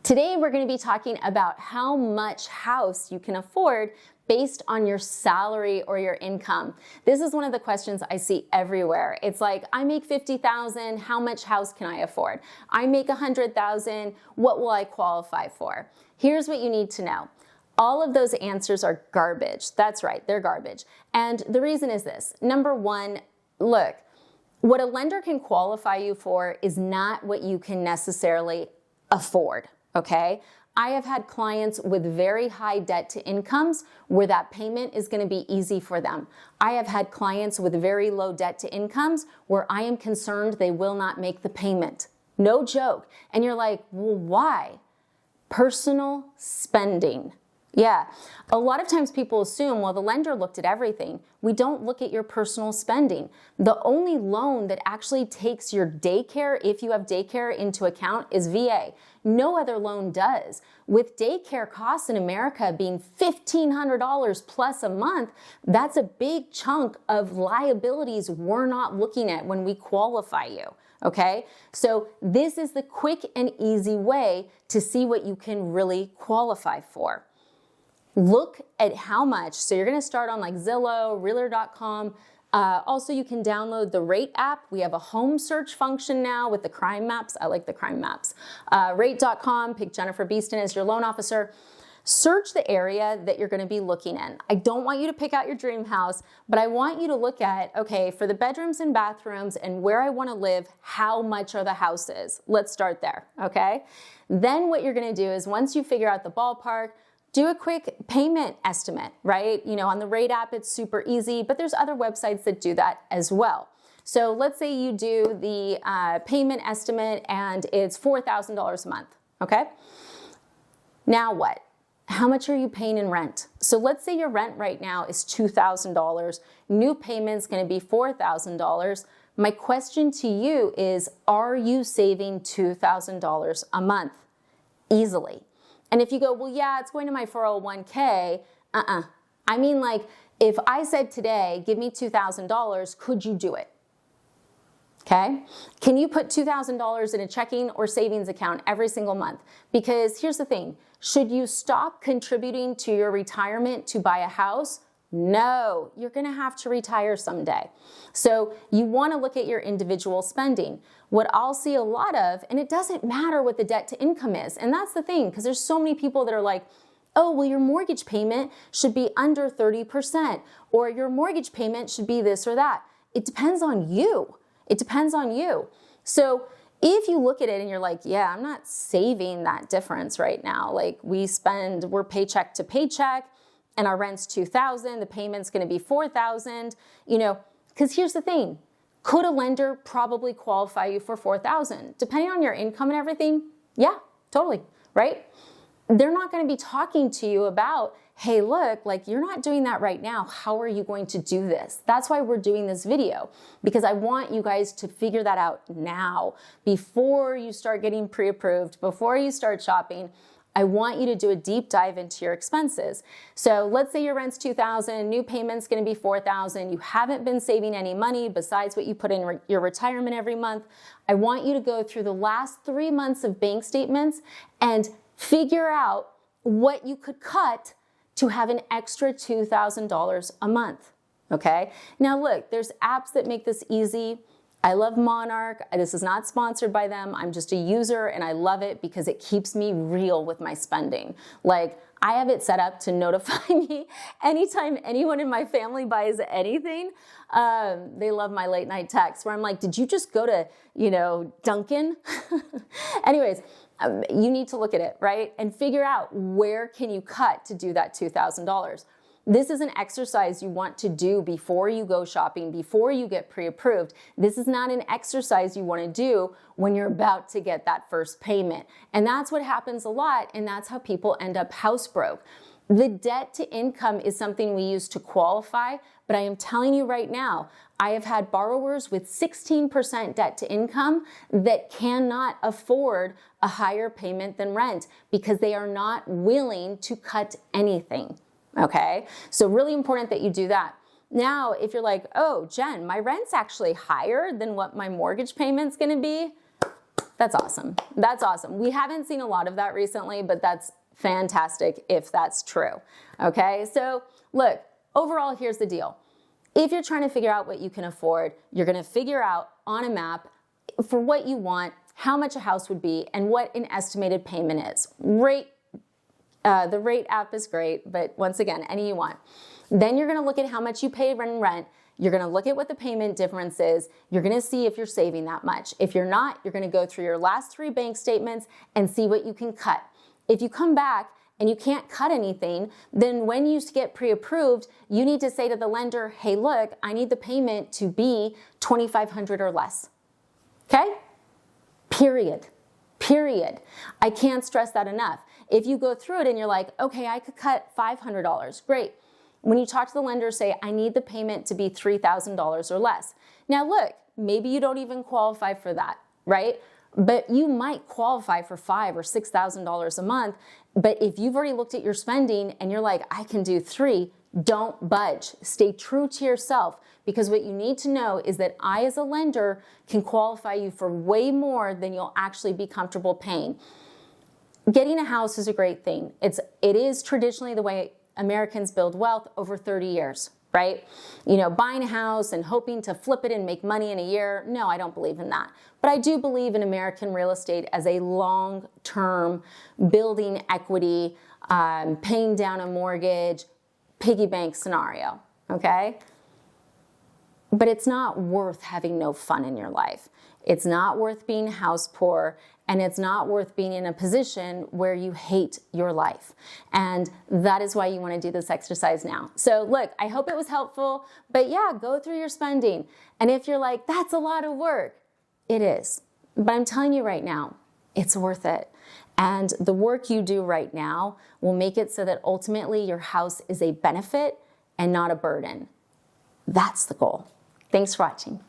Today we're going to be talking about how much house you can afford based on your salary or your income. This is one of the questions I see everywhere. It's like, I make $50,000, how much house can I afford? I make $100,000, what will I qualify for? Here's what you need to know. All of those answers are garbage. That's right, they're garbage. And the reason is this. Number one, look, what a lender can qualify you for is not what you can necessarily afford. Okay, I have had clients with very high debt to incomes where that payment is going to be easy for them. I have had clients with very low debt to incomes where I am concerned they will not make the payment. No joke. And you're like, well, why? Personal spending. Yeah, a lot of times people assume, well, the lender looked at everything. We don't look at your personal spending. The only loan that actually takes your daycare, if you have daycare, into account is VA. No other loan does. With daycare costs in America being $1,500 plus a month, that's a big chunk of liabilities we're not looking at when we qualify you. Okay, so this is the quick and easy way to see what you can really qualify for. Look at how much. So you're going to start on like Zillow, Realtor.com. Also, you can download the Rate app. We have a home search function now with the crime maps. I like the crime maps. Rate.com, pick Jennifer Beeston as your loan officer. Search the area that you're going to be looking in. I don't want you to pick out your dream house, but I want you to look at, okay, for the bedrooms and bathrooms and where I want to live, how much are the houses? Let's start there, okay? Then what you're going to do is once you figure out the ballpark, do a quick payment estimate, right? You know, on the Rate app, it's super easy, but there's other websites that do that as well. So let's say you do the payment estimate and it's $4,000 a month, okay? Now what? How much are you paying in rent? So let's say your rent right now is $2,000. New payment's gonna be $4,000. My question to you is, are you saving $2,000 a month? Easily. And if you go, well, yeah, it's going to my 401k, I mean, like, if I said today, give me $2,000, could you do it? Okay? Can you put $2,000 in a checking or savings account every single month? Because here's the thing, should you stop contributing to your retirement to buy a house? No, you're going to have to retire someday. So you want to look at your individual spending. What I'll see a lot of, and it doesn't matter what the debt to income is, and that's the thing, because there's so many people that are like, oh, well, your mortgage payment should be under 30%, or your mortgage payment should be this or that. It depends on you. It depends on you. So if you look at it and you're like, yeah, I'm not saving that difference right now. Like we're paycheck to paycheck, and our rent's $2,000, the payment's gonna be $4,000, you know, because here's the thing, could a lender probably qualify you for $4,000? Depending on your income and everything, yeah, totally, right? They're not gonna be talking to you about, hey, look, like you're not doing that right now, how are you going to do this? That's why we're doing this video, because I want you guys to figure that out now, before you start getting pre-approved, before you start shopping. I want you to do a deep dive into your expenses. So let's say your rent's $2,000, new payment's gonna be $4,000, you haven't been saving any money besides what you put in your retirement every month. I want you to go through the last 3 months of bank statements and figure out what you could cut to have an extra $2,000 a month, okay? Now look, there's apps that make this easy. I love Monarch. This is not sponsored by them. I'm just a user and I love it because it keeps me real with my spending. Like I have it set up to notify me anytime anyone in my family buys anything. They love my late night texts where I'm like, did you just go to, you know, Dunkin'? Anyways, you need to look at it, right? And figure out where can you cut to do that $2,000. This is an exercise you want to do before you go shopping, before you get pre-approved. This is not an exercise you want to do when you're about to get that first payment. And that's what happens a lot, and that's how people end up house broke. The debt to income is something we use to qualify, but I am telling you right now, I have had borrowers with 16% debt to income that cannot afford a higher payment than rent because they are not willing to cut anything. Okay, so really important that you do that. Now, if you're like, oh, Jen, my rent's actually higher than what my mortgage payment's gonna be, That's awesome. That's awesome. We haven't seen a lot of that recently, but that's fantastic if that's true. Okay, so look, overall, here's the deal. If you're trying to figure out what you can afford, you're gonna figure out on a map for what you want, how much a house would be, and what an estimated payment is. The rate app is great, but once again, any you want. Then you're gonna look at how much you pay in rent. You're gonna look at what the payment difference is. You're gonna see if you're saving that much. If you're not, you're gonna go through your last 3 bank statements and see what you can cut. If you come back and you can't cut anything, then when you get pre-approved, you need to say to the lender, hey, look, I need the payment to be $2,500 or less. Okay? Period. Period. I can't stress that enough. If you go through it and you're like, okay, I could cut $500, great. When you talk to the lender, say, I need the payment to be $3,000 or less. Now look, maybe you don't even qualify for that, right? But you might qualify for $5,000 or $6,000 a month. But if you've already looked at your spending and you're like, I can do 3, don't budge. Stay true to yourself, because what you need to know is that I, as a lender, can qualify you for way more than you'll actually be comfortable paying. Getting a house is a great thing. It is traditionally the way Americans build wealth over 30 years, right? You know, buying a house and hoping to flip it and make money in a year. No, I don't believe in that. But I do believe in American real estate as a long-term building equity, paying down a mortgage, piggy bank scenario, okay? But it's not worth having no fun in your life. It's not worth being house poor, and it's not worth being in a position where you hate your life. And that is why you want to do this exercise now. So look, I hope it was helpful, but yeah, go through your spending. And if you're like, that's a lot of work, it is. But I'm telling you right now, it's worth it. And the work you do right now will make it so that ultimately your house is a benefit and not a burden. That's the goal. Thanks for watching.